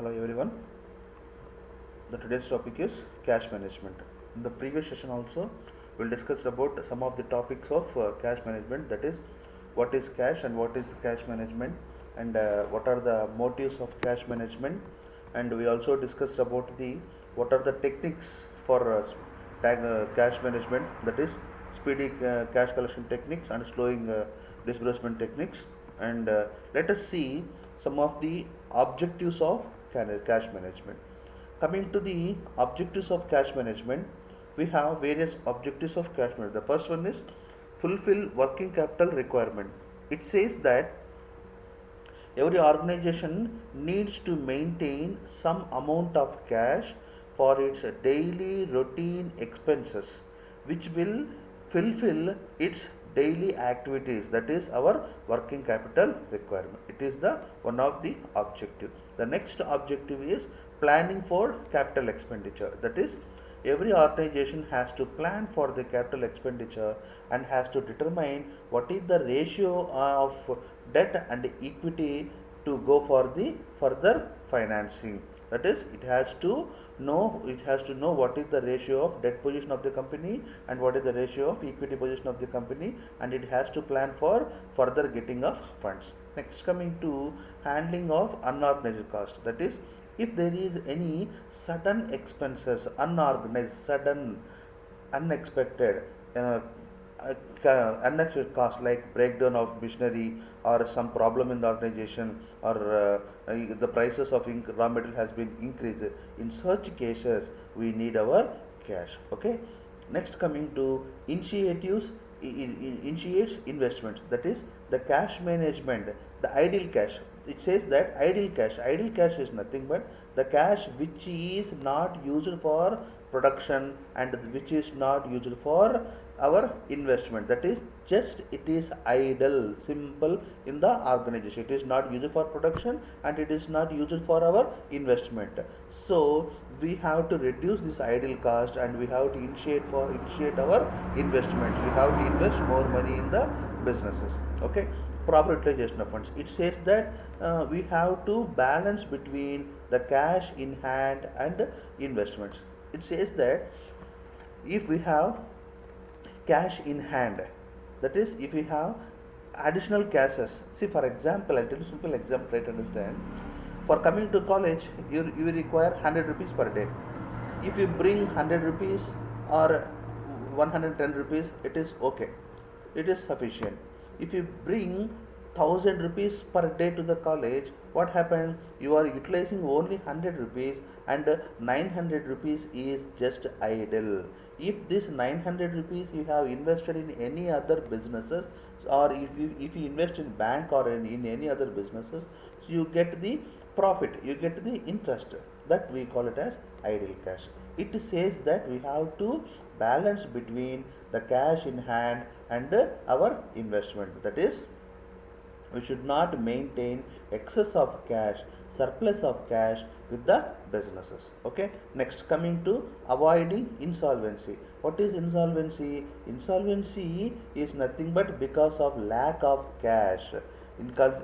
Hello everyone. The today's topic is cash management. In the previous session also we'll discuss about some of the topics of cash management, that is what is cash and what is cash management, and what are the motives of cash management, and we also discussed about the what are the techniques for cash management, that is speedy cash collection techniques and slowing disbursement techniques, and let us see some of the objectives of cash management. Coming to the objectives of cash management, we have various objectives of cash management. The first one is fulfill working capital requirement. It says that every organization needs to maintain some amount of cash for its daily routine expenses, which will fulfill its daily activities, that is our working capital requirement. It is the one of the objective. The next objective is planning for capital expenditure, that is every organization has to plan for the capital expenditure and has to determine what is the ratio of debt and equity to go for the further financing. That is, it has to know what is the ratio of debt position of the company and what is the ratio of equity position of the company, and it has to plan for further getting of funds. Next, coming to handling of unorganized cost, that is if there is any sudden expenses, unorganized, sudden, unexpected, uh, unexpected cost like breakdown of machinery or some problem in the organization, or the prices of raw material has been increased. In such cases, we need our cash. Okay. Next, coming to initiatives, initiates investments. That is the cash management, the idle cash. It says that idle cash is nothing but the cash which is not used for production and which is not used for our investment. That is just it is idle, simple in the organization. It is not used for production and it is not used for our investment. So we have to reduce this idle cost and we have to initiate our investment. We have to invest more money in the businesses. Okay. Proper utilization of funds. It says that we have to balance between the cash in hand and investments. It says that if we have cash in hand, that is if we have additional cashes. See, for example, I'll tell you a simple example, try to understand. For coming to college, you require 100 rupees per day. If you bring 100 rupees or 110 rupees, it is okay, it is sufficient. If you bring 1000 rupees per day to the college, what happened? You are utilizing only 100 rupees and 900 rupees is just idle. If this 900 rupees you have invested in any other businesses, or if you invest in bank or in any other businesses, so you get the profit, you get the interest, that we call it as idle cash. It says that we have to balance between the cash in hand and our investment. That is, we should not maintain excess of cash, surplus of cash with the businesses. Okay. Next, coming to avoiding insolvency. What is insolvency? Insolvency is nothing but because of lack of cash.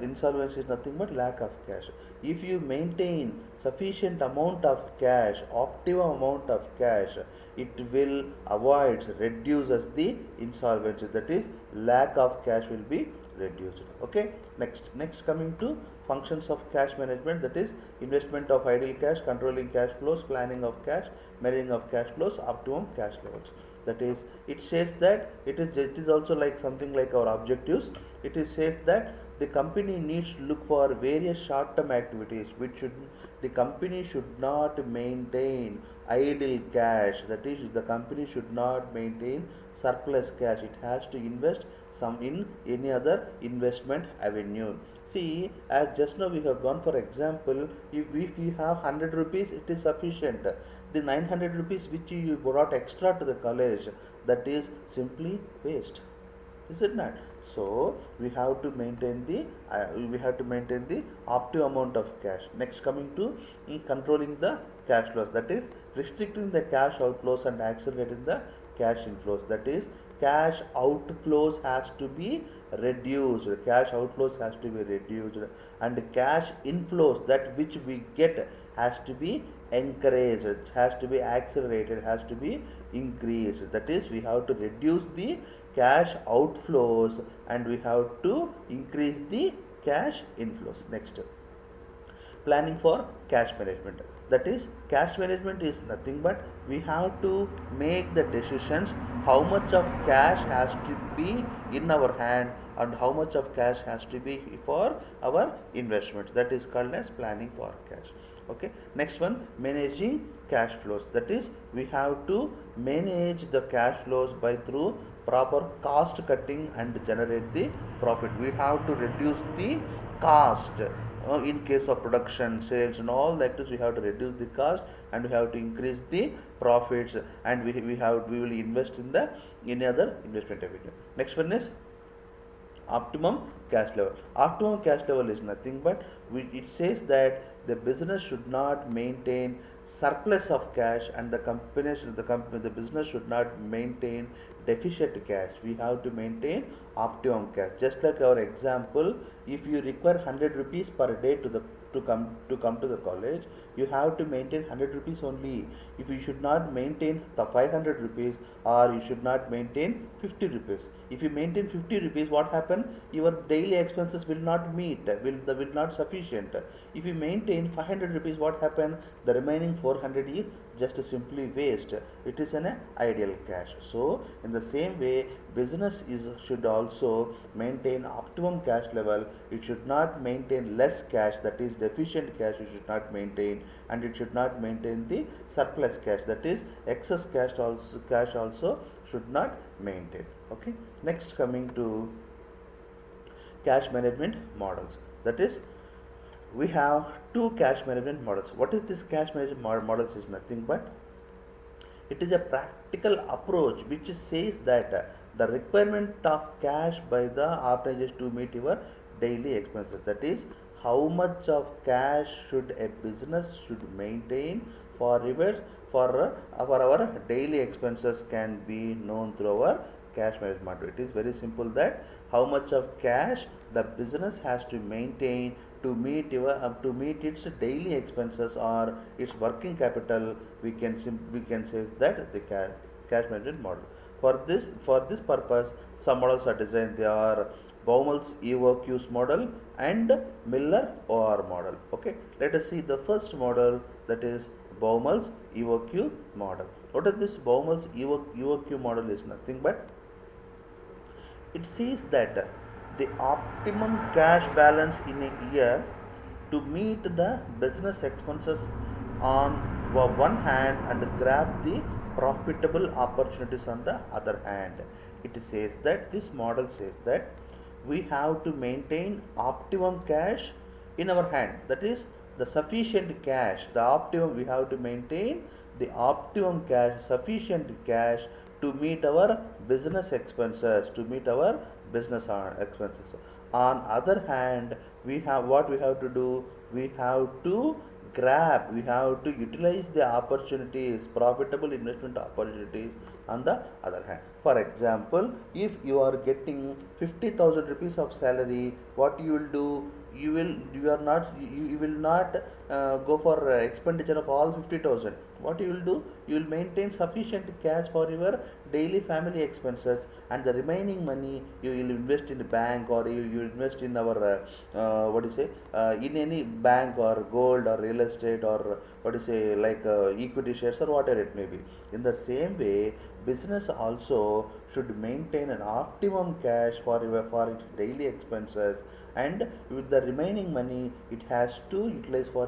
Insolvency is nothing but lack of cash. If you maintain sufficient amount of cash, optimum amount of cash, it will avoid, reduces the insolvency. That is, lack of cash will be reduced. Okay. Next, coming to functions of cash management, that is investment of idle cash, controlling cash flows, planning of cash, measuring of cash flows, optimum cash levels. That is, it says that it is also like something like our objectives. Says that the company needs to look for various short term activities which should, the company should not maintain idle cash. That is, the company should not maintain surplus cash. It has to invest some in any other investment avenue. See, as just now we have gone for example, if you have 100 rupees, it is sufficient. The 900 rupees which you brought extra to the college, that is simply waste, is it not? So we have to maintain the optimum amount of cash. Next, coming to controlling the cash flows, that is restricting the cash outflows and accelerating the cash inflows. That is, cash outflows has to be reduced, cash outflows has to be reduced, and cash inflows, that which we get, has to be encouraged, has to be accelerated, has to be increased. That is, we have to reduce the cash outflows and we have to increase the cash inflows. Next, planning for cash management. That is, cash management is nothing but we have to make the decisions how much of cash has to be in our hand and how much of cash has to be for our investment. That is called as planning for cash. Okay, next one, managing cash flows. That is, we have to manage the cash flows by through proper cost cutting and generate the profit. We have to reduce the cost in case of production, sales and all that is, we have to reduce the cost and we have to increase the profits, and we will invest in the any other investment avenue. Next one is optimum cash level. Optimum cash level is nothing but it says that the business should not maintain surplus of cash and the business should not maintain deficient cash. We have to maintain optimum cash. Just like our example, if you require 100 rupees per day to come to the college, you have to maintain 100 rupees only. If you should not maintain the 500 rupees, or you should not maintain 50 rupees. If you maintain 50 rupees, what happen? Your daily expenses will not meet, will not sufficient. If you maintain 500 rupees, what happen? The remaining 400 is just simply waste. It is an ideal cash. So in the same way, business should also maintain optimum cash level. It should not maintain less cash, that is deficient cash it should not maintain, and it should not maintain the surplus cash, that is excess cash also should not maintain. Okay, next, coming to cash management models. That is, we have two cash management models. What is this cash management models? Is nothing but it is a practical approach which says that the requirement of cash by the organization to meet your daily expenses. That is, how much of cash should a business should maintain for our daily expenses can be known through our cash management model. It is very simple that how much of cash the business has to maintain to meet its daily expenses or its working capital. We can say that the cash management model. For this purpose, some models are designed. They are Baumel's EOQ's model and Miller OR model. Okay, let us see the first model, that is Baumel's EOQ model. What is this Baumel's EOQ model? Is nothing but it says that the optimum cash balance in a year to meet the business expenses on one hand and grab the profitable opportunities on the other hand. It says that this model says that we have to maintain optimum cash in our hand. That is the sufficient cash. The optimum, we have to maintain the optimum cash, sufficient cash to meet our business expenses, On other hand, we have to do, we have to utilize the opportunities, profitable investment opportunities on the other hand. For example, if you are getting 50,000 rupees of salary, what you will do? You will not go for expenditure of all 50,000. What you will do? You will maintain sufficient cash for your daily family expenses, and the remaining money you will invest in the bank, or you invest in our in any bank or gold or real estate, or like equity shares or whatever it may be. In the same way, business also should maintain an optimum cash for its daily expenses, and with the remaining money it has to utilize for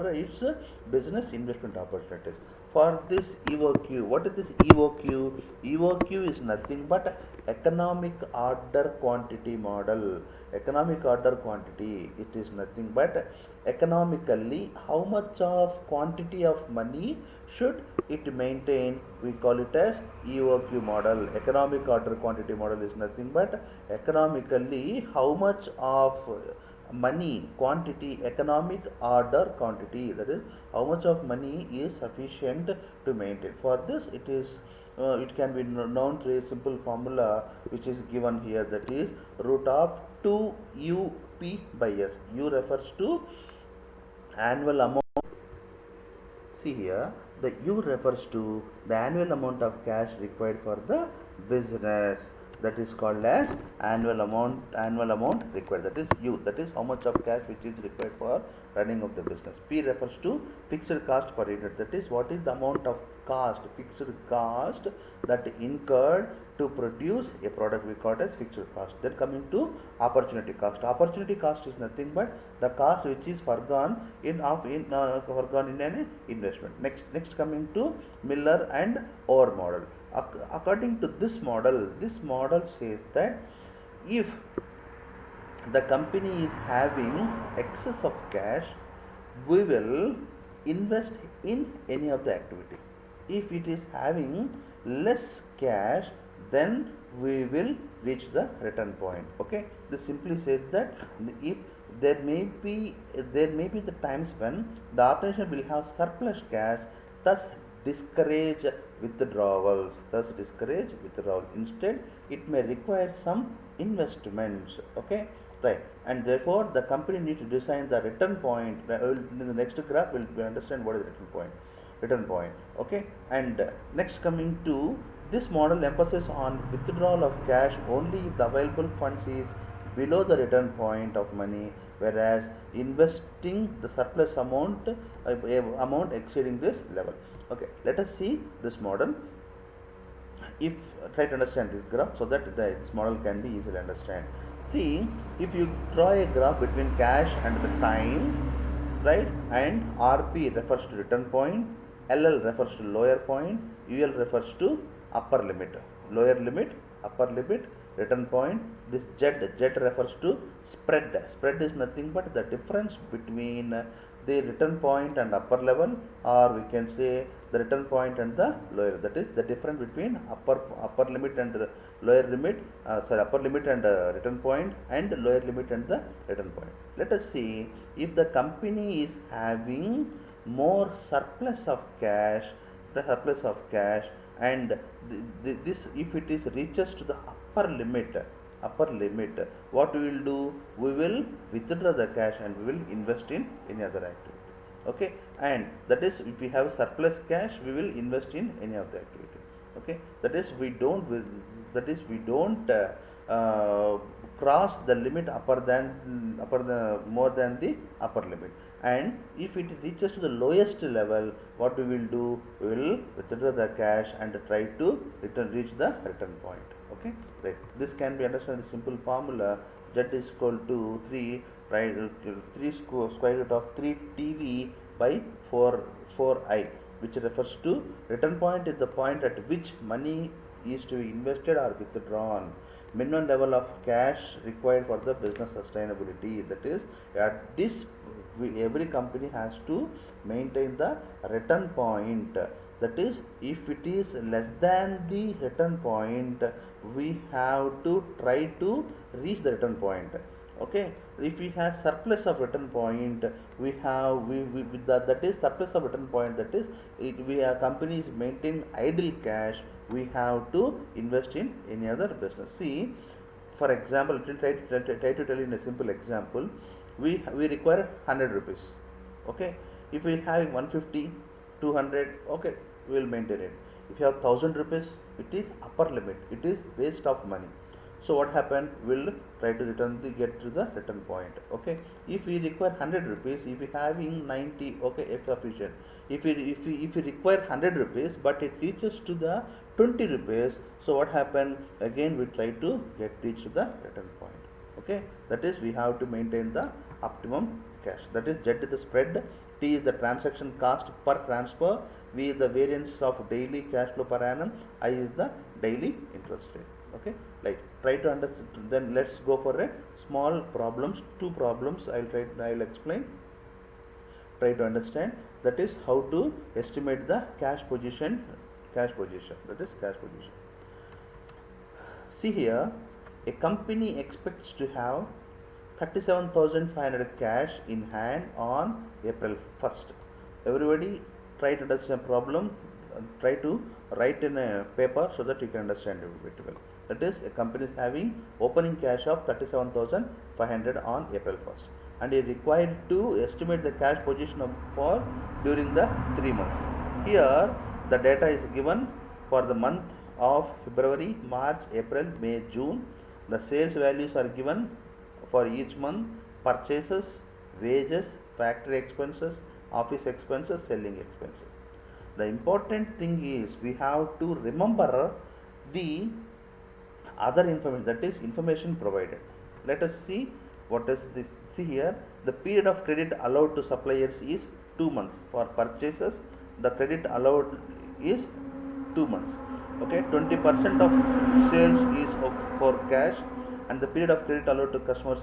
its business investment opportunities. For this EOQ, what is this EOQ? EOQ is nothing but economic order quantity model. Economic order quantity, it is nothing but economically how much of quantity of money should it maintain. We call it as EOQ model. Economic order quantity model is nothing but economically how much of money quantity, economic order quantity, that is how much of money is sufficient to maintain. For this it can be known through a simple formula which is given here, that is root of 2UP by S. U refers to annual amount. See here, the U refers to the annual amount of cash required for the business. That is called as annual amount required. That is U. That is how much of cash which is required for running of the business. P refers to fixed cost per unit. That is what is the amount of fixed cost that incurred to produce a product, we call it as fixed cost. Then coming to opportunity cost. Opportunity cost is nothing but the cost which is forgone in an investment. Next coming to Miller and Orr model. According to this model says that if the company is having excess of cash, we will invest in any of the activity. If it is having less cash, then we will reach the return point. Okay, this simply says that if there may be the times when the organization will have surplus cash, thus discourage withdrawals. Instead, it may require some investments. Okay, right. And therefore, the company needs to design the return point. In the next graph, we'll understand what is the return point. Okay, and next coming to this model emphasizes on withdrawal of cash only if the available funds is below the return point of money, whereas investing the surplus amount exceeding this level. Okay, let us see this model. If try to understand this graph so that this model can be easily understand. See, if you draw a graph between cash and the time, right, and RP refers to return point, LL refers to lower point, UL refers to upper limit, lower limit, upper limit, return point. This Z refers to spread. Spread is nothing but the difference between the return point and upper level, or we can say the return point and the lower. That is the difference between upper limit and lower limit. Upper limit and return point, and lower limit and the return point. Let us see if the company is having more surplus of cash, and this if it is reaches to the upper limit, what we will do, we will withdraw the cash and we will invest in any other activity. Okay, and that is if we have surplus cash, we will invest in any of the activity. Okay, that is we don't cross the limit more than the upper limit. And if it reaches to the lowest level, what we will do, we will withdraw the cash and try to reach the return point. Okay, right. This can be understood in the simple formula. Z is equal to 3 square root of 3 TV by 4I, which refers to return point is the point at which money is to be invested or withdrawn. Minimum level of cash required for the business sustainability. That is, at this every company has to maintain the return point. That is, if it is less than the return point, we have to try to reach the return point. Okay, if we have surplus of return point, that is surplus of return point, that is companies maintain idle cash, we have to invest in any other business. See, for example, try to tell you in a simple example. We require 100 rupees. Okay, if we have 150, 200, okay, we will maintain it. If you have 1000 rupees, it is upper limit, it is waste of money. So what happened, we'll try to get to the return point. Okay, if we require 100 rupees, if we having 90, okay, if sufficient. If we require 100 rupees, but it reaches to the 20 rupees, so what happened, again we try to reach to the return point. Okay, that is we have to maintain the optimum cash. That is, Z is the spread, T is the transaction cost per transfer, V is the variance of daily cash flow per annum, I is the daily interest rate. Okay, like try to understand. Then let's go for a small problems, 2 problems I'll explain. Try to understand, that is how to estimate the cash position, that is cash position. See here, a company expects to have 37,500 cash in hand on April 1st. Everybody try to understand the problem, try to write in a paper so that you can understand it well. That is, a company is having opening cash of 37,500 on April 1st, and is required to estimate the cash position for during the 3 months. Here the data is given for the month of February, March, April, May, June. The sales values are given for each month: purchases, wages, factory expenses, office expenses, selling expenses. The important thing is we have to remember the other information, that is information provided. Let us see what is this. See here, the period of credit allowed to suppliers is 2 months. For purchases, the credit allowed is 2 months. Okay, 20% of sales is for cash, and the period of credit allowed to customers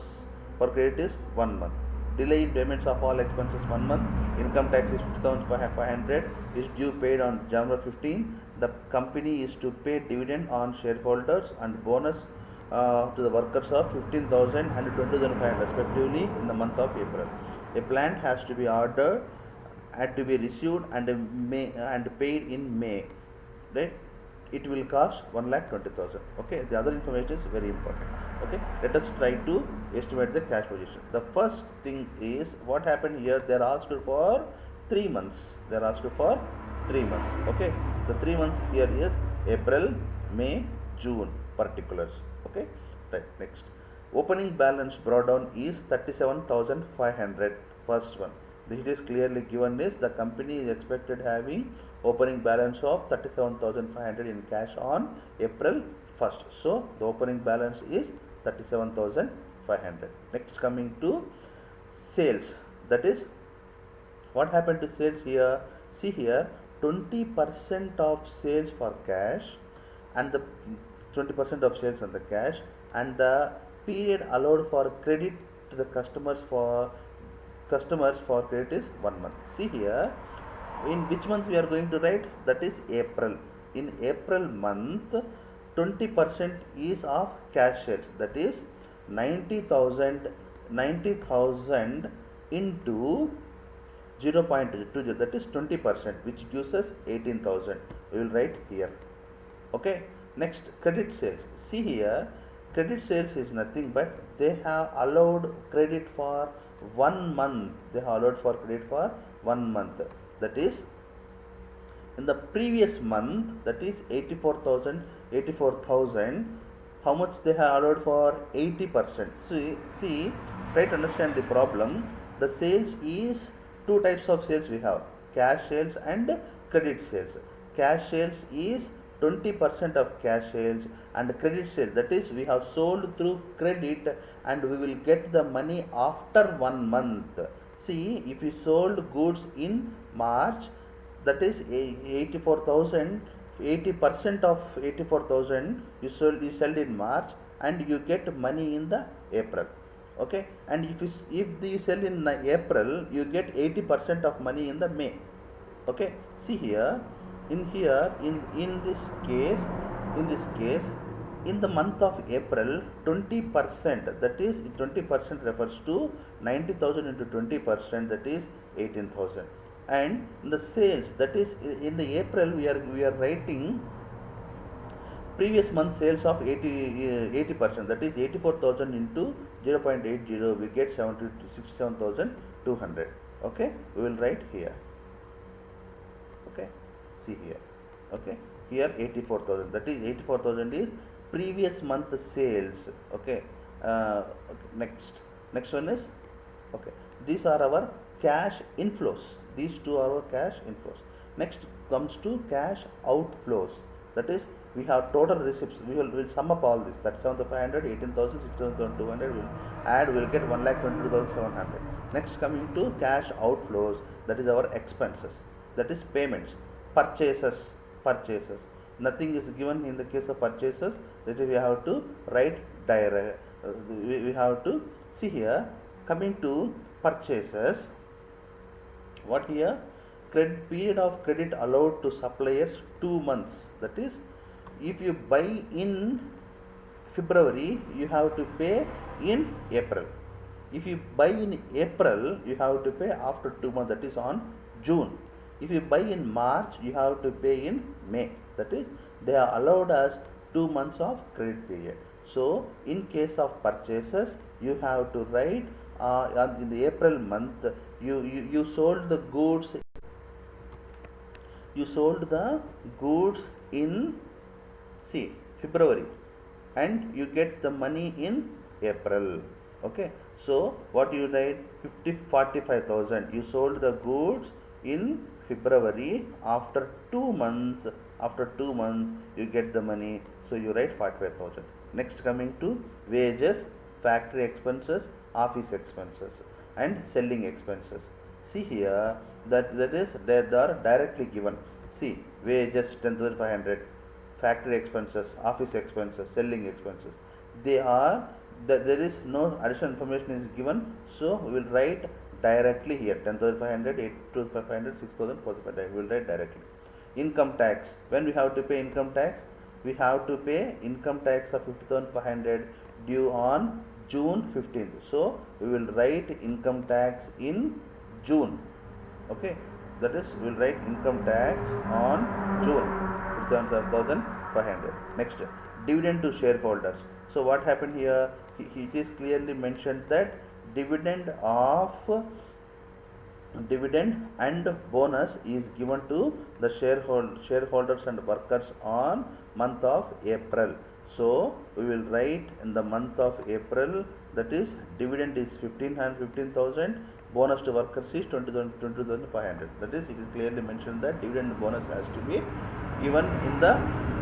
for credit is 1 month. Delay in payments of all expenses 1 month. Income tax is 50,500 is due paid on January 15. The company is to pay dividend on shareholders and bonus to the workers of 15,000 and 20,500 respectively in the month of April. A plant has to be ordered, had to be received and paid in May. Right? It will cost 1,20,000. Okay, the other information is very important. Okay, let us try to estimate the cash position. The first thing is what happened here. They are asked for 3 months. They are asked for 3 months. Okay, the 3 months here is April, May, June particulars. Okay, right. Next, opening balance brought down is 37,500. First one. This is clearly given is the company is expected having opening balance of 37,500 in cash on April 1st. So the opening balance is 37,500. Next, coming to sales, that is what happened to sales here. See here, 20% of sales for cash, and the 20% of sales on the cash, and the period allowed for credit to the customers for credit is 1 month. See here, in which month we are going to write, that is April. In April month, 20% is of cash sales, that is 90,000 into 0.20, that is 20%, which gives us 18,000. We will write here. Okay, next, credit sales. See here, credit sales is nothing but they have allowed credit for 1 month. They have allowed for credit for 1 month. That is, in the previous month, that is 84,000, how much they have allowed for? 80%. See, try to understand the problem. The sales is two types of sales we have: cash sales and credit sales. Cash sales is 20% of cash sales, and credit sales, that is we have sold through credit and we will get the money after 1 month. See, if you sold goods in March, that is 84,000, 80% of 84,000 you sell in March, and you get money in the April. Okay, and if you sell in April, you get 80% of money in the May. Okay, see here, in this case, in the month of April, 20%, that is 20% refers to 90,000 into 20%, that is 18,000. And the sales, that is in the April we are writing previous month sales of 80%, that is 84,000 into 0.80, we get 67,200. Okay, we will write here. Okay, see here. Okay, here 84,000, that is 84,000 is previous month sales. Okay, next one is, okay, these are our cash inflows. These two are our cash inflows. Next comes to cash outflows, that is we have total receipts. We will sum up all this. 37,500, 18,000, 6,200. We'll add. We'll get 1,22,700. Next, coming to cash outflows, that is our expenses. That is payments, purchases. Nothing is given in the case of purchases. That is we have to write direct. We have to see here. Coming to purchases, what here? Credit period of credit allowed to suppliers 2 months. That is, if you buy in February, you have to pay in April. If you buy in April, you have to pay after 2 months, that is on June. If you buy in March, you have to pay in May, that is they are allowed us 2 months of credit period. So in case of purchases, you have to write in the April month, you sold the goods, in February, and you get the money in April. Okay, so what you write, 45,000 you sold the goods in February. After 2 months, you get the money, so you write 45,000. Next, coming to wages, factory expenses, office expenses, and selling expenses. See here, that is they are directly given. See, wages 10,500, factory expenses, office expenses, selling expenses. They are there is no additional information is given, so we will write directly here 10,500, 8,500, 6,000, 4,500. We will write directly. Income tax. When we have to pay income tax, we have to pay income tax of 50,500 due on June 15th. So we will write income tax in June. Okay, that is we will write income tax on June 57,500. Next, dividend to shareholders. So what happened here? It is clearly mentioned that dividend and bonus is given to the shareholders and workers on month of April. So we will write in the month of April, that is dividend is 15,000, bonus to workers is 20,500. That is, it is clearly mentioned that dividend bonus has to be given in the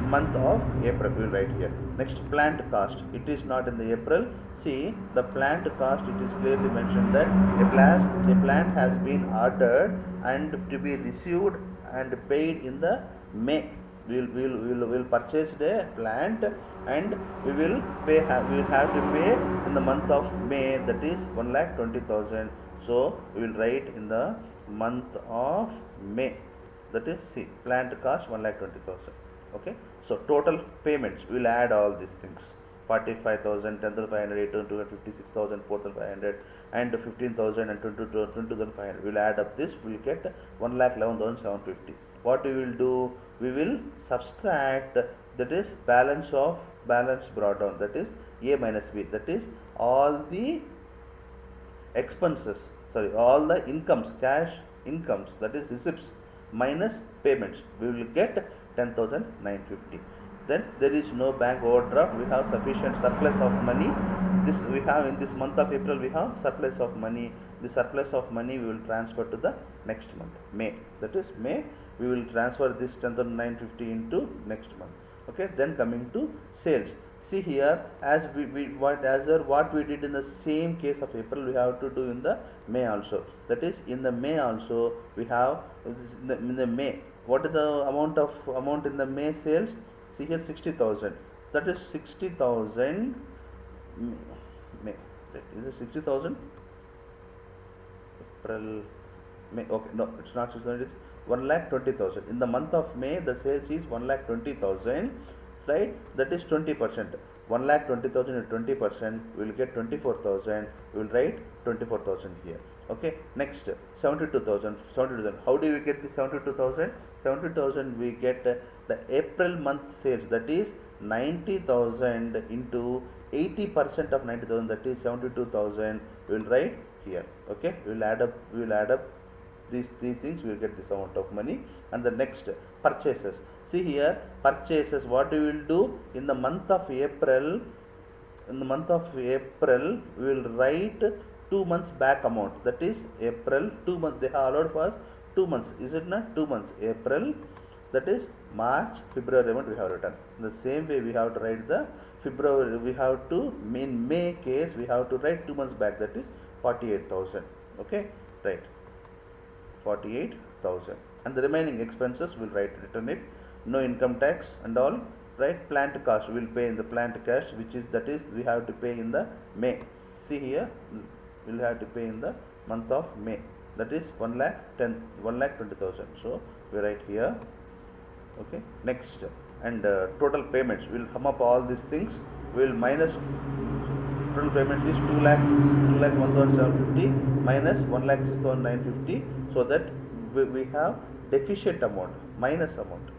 month of April. We will write here. Next, plant cost. It is not in the April. See, the plant cost, it is clearly mentioned that a plant has been ordered and to be received and paid in the May. We will purchase the plant and we will have to pay in the month of May, that is 1,20,000. So we will write in the month of May, that is plant cost 1,20,000. Okay, so total payments, we will add all these things: 45,000, 10,500, 8,200, 56,000, 4,500, and 15,000 and 20,500. We will add up this, we will get 1,11,750. What we will do? We will subtract, that is balance brought down, that is A minus B, that is all the expenses, all the incomes, cash incomes, that is receipts minus payments. We will get 10,950. Then there is no bank overdraft. We have sufficient surplus of money. This we have in this month of April. We have surplus of money. The surplus of money we will transfer to the next month, May. That is May. We will transfer this 10,950 into next month. Okay. Then coming to sales. See here, as what we did in the same case of April, we have to do in the May also. That is, in the May also we have in the May. What is the amount in the May sales? See here, 60,000. That is 60,000. May. Is it 60,000? April, May. Okay, no, it's not 60,000. It's 1,20,000. In the month of May, the sales is 1,20,000. Right? That is 20%. 1,20,000 is 20%. We will get 24,000. We will write 24,000 here. Okay. Next, 72,000. How do we get the 72,000? 72,000 we get the April month sales, that is 90,000 into 80% of 90,000, that is 72,000. We will write here. Okay. We will add up these three things. We will get this amount of money. And the next, purchases. See here, purchases, what we will do in the month of April. In the month of April, we will write 2 months back amount, that is April, 2 months. They have allowed for us 2 months, is it not? 2 months, April, that is March, February amount we have written. In the same way, we have to write the February, we have to, in May case, we have to write 2 months back, that is 48,000. Okay, right, 48,000. And the remaining expenses we will return it. No income tax and all, right? Plant cost we will pay in the plant cash, which is, that is we have to pay in the May. See here, we will have to pay in the month of May, that is 1,20,000. So we write here. Okay. Next, and total payments, we will sum up all these things. We will minus total payment is 2 lakhs 1,750 minus 1,06,950, so that we have deficient amount, minus amount.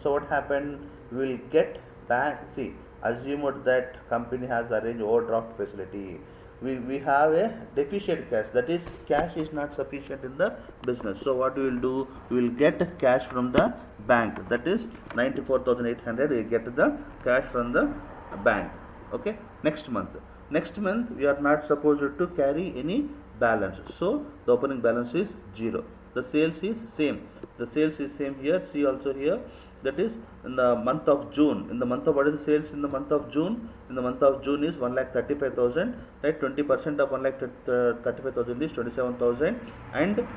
So what happened? We will get back. See, assumed that company has arranged overdraft facility. We have a deficient cash, that is cash is not sufficient in the business. So what we will do? We will get cash from the bank, that is 94,800. We get the cash from the bank. Okay, next month we are not supposed to carry any balance, so the opening balance is 0. The sales is same, here. See also here, that is in the month of June. In the month of, what is the sales in the month of June? In the month of June is 1,35,000, right? 20% of 1,35,000 is 27,000. And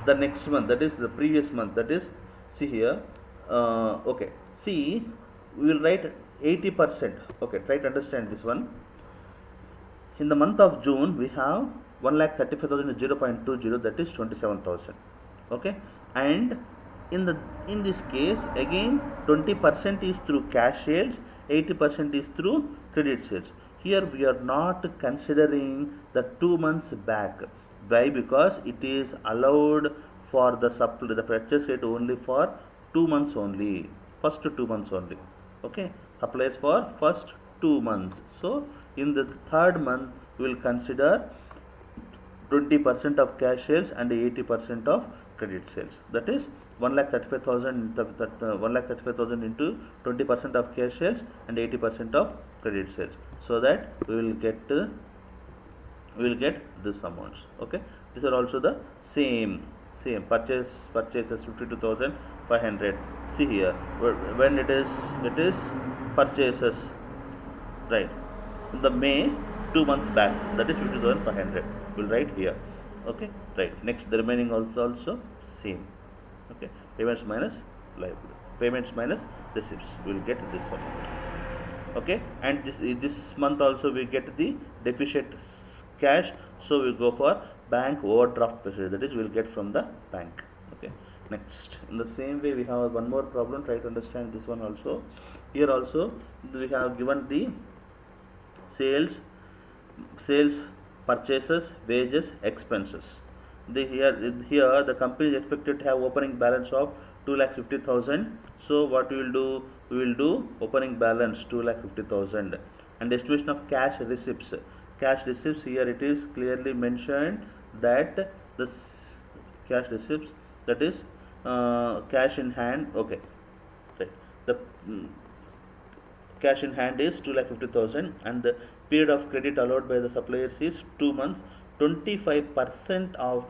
the next month, that is the previous month, that is, see here, okay, see, we will write 80%. Okay, try to understand this one. In the month of June, we have 1,35,000 0.20, that is 27,000. Okay, and in this case again 20% is through cash sales, 80% is through credit sales. Here we are not considering the 2 months back. Why? Because it is allowed for the purchase rate only for 2 months only, first 2 months only. Okay, applies for first 2 months. So in the third month we will consider 20% of cash sales and 80% of credit sales. That is 1,35,000, 1,35,000 into 20% of cash sales and 80% of credit sales. So that we will get this amounts. Okay, these are also the same purchases 52,500. See here, when it is purchases, right, in the May 2 months back, that is 52,500. We'll write here. Okay, right. Next, the remaining also same. Okay, payments minus liability, payments minus receipts, we will get this amount. Okay, and this month also we get the deficient cash, so we go for bank overdraft facility, that is we will get from the bank. Okay, next, in the same way we have one more problem. Try to understand this one also. Here also we have given the sales, purchases, wages, expenses. Here the company is expected to have opening balance of 2,50,000. So what we will do? We will do opening balance 2,50,000 and estimation of cash receipts. Cash receipts, here it is clearly mentioned that the cash receipts, that is cash in hand. Okay, right. The cash in hand is 2,50,000 and the period of credit allowed by the suppliers is 2 months. 25% of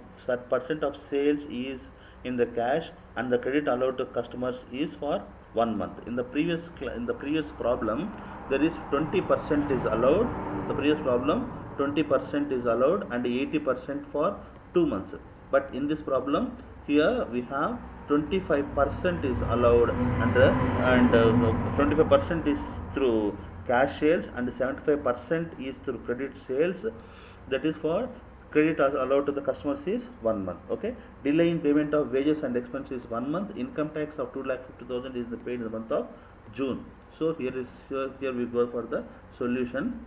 sales is in the cash and the credit allowed to customers is for 1 month. In the previous problem, there is 20% is allowed. The previous problem 20% is allowed and 80% for 2 months. But in this problem here we have 25% is allowed and 25% is through cash sales and 75% is through credit sales, that is for credit allowed to the customers is 1 month. Okay, delay in payment of wages and expenses 1 month. Income tax of 2,50,000 is paid in the month of June. So here we go for the solution.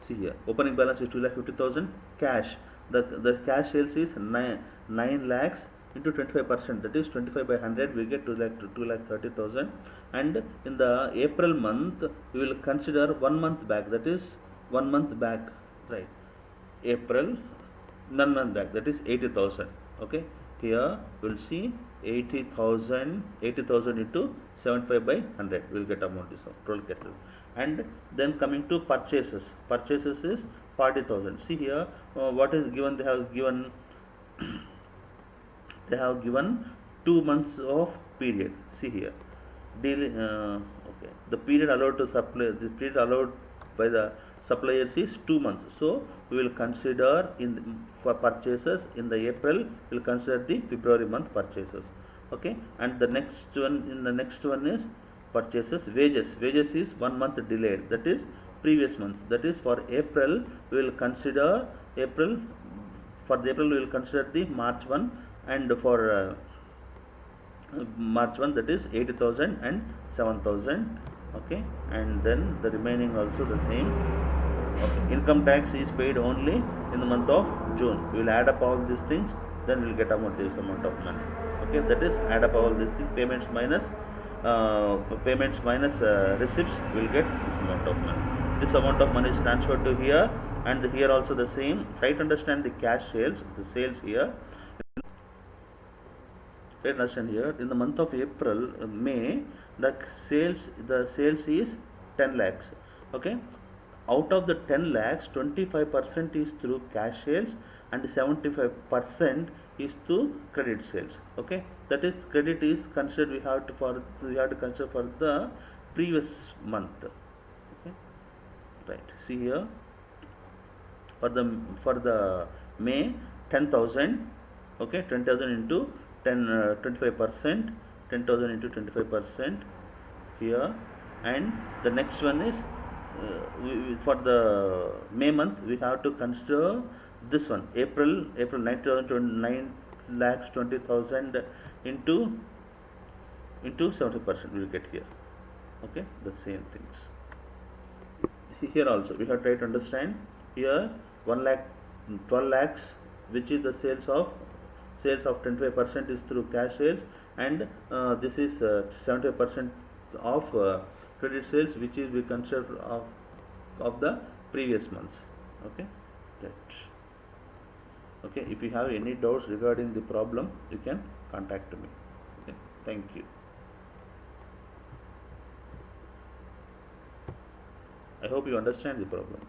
See here, opening balance is 2,50,000 cash. The cash sales is 9 lakhs into 25%, that is 25 by 100, we get 2,30,000. And in the April month we will consider 1 month back, that is 1 month back, right? April 1 month back, that is 80,000. Okay, here we will see 80,000 into 75 by 100, we will get amount is total capital. And then coming to purchases is 40,000. See here, what is given? They have given 2 months of period. See here, okay, the period allowed to supply, the period allowed by the suppliers is 2 months. So we will consider for purchases in the April, we will consider the February month purchases. Okay, and the next one is purchases. Wages is 1 month delayed, that is previous months, that is for April we will consider April. For the April we will consider the March 1, and for March 1, that is 80,000 and 7,000. Okay, and then the remaining also the same. Okay, income tax is paid only in the month of June. We will add up all these things, then we will get about this amount of money. Okay, that is add up all these things, payments minus receipts, we will get this amount of money. This amount of money is transferred to here, and here also the same. Try to understand the cash sales, the sales here. Try to understand here. In the month of April, May, the sales is 10 lakhs. Okay, out of the 10 lakhs, 25% is through cash sales and 75% is through credit sales. Okay, that is credit is considered, we have to consider for the previous month. Okay, right, see here, for the May, 10,000. Okay, 10,000 into 10 25%, 10,000 into 25% here. And the next one is, for the May month we have to consider this one, April 9,009 lakhs 20,000 into 70% we will get here. Okay, the same things here also we have tried to understand. Here 1 lakh 12 lakhs, which is the sales of 25% is through cash sales, and this is 70% of credit sales, which is we consider of the previous months. Okay, right. Okay, if you have any doubts regarding the problem, you can contact me. Okay, thank you. I hope you understand the problem.